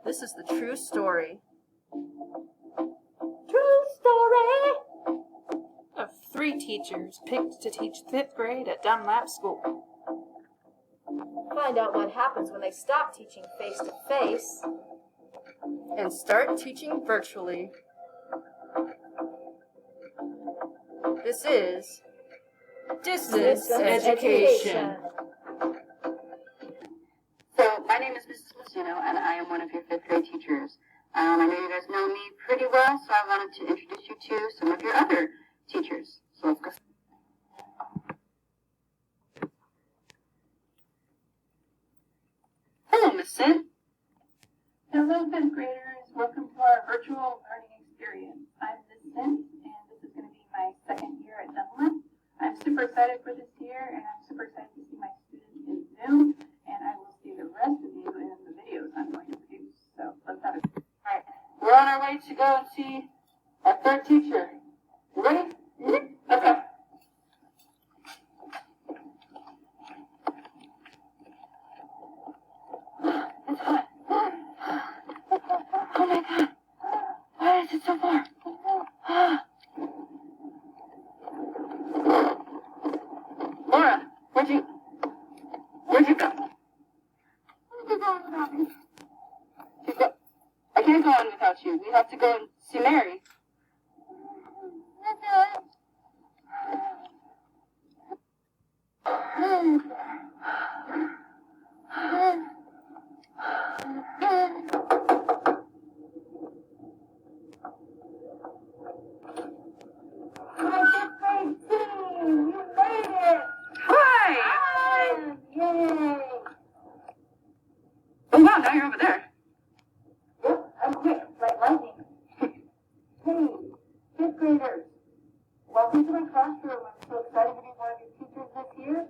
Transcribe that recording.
This is the true story. True story! Of 3 teachers picked to teach 5th grade at Dunlap School. Find out what happens when they stop teaching face-to-face. And start teaching virtually. This is Distance Education. So, my name is Mrs. Lucino, and I am one of your 5th grade teachers. I know you guys know me pretty well, so I wanted to introduce you to some of your other teachers. So let's go. Hello, Miss Sid. Hello, 5th graders. Welcome to our virtual learning experience. I'm Miss Sid, and this is going to be my 2nd year at Dunlap. I'm super excited for this year, and I'm super excited to see my students in Zoom, and I will see the rest of you in the videos I'm going to produce. So let's have it. All right, we're on our way to go and see our 3rd teacher. You ready? Okay. It's hot. Oh my God. Why is it so far? Laura, where'd you go? I can't go on without you. We have to go and see Mary. Oh wow, now you're over there. Yep, I'm quick, like lightning. Hey, 5th graders. Welcome to my classroom. I'm so excited to be one of your teachers this year.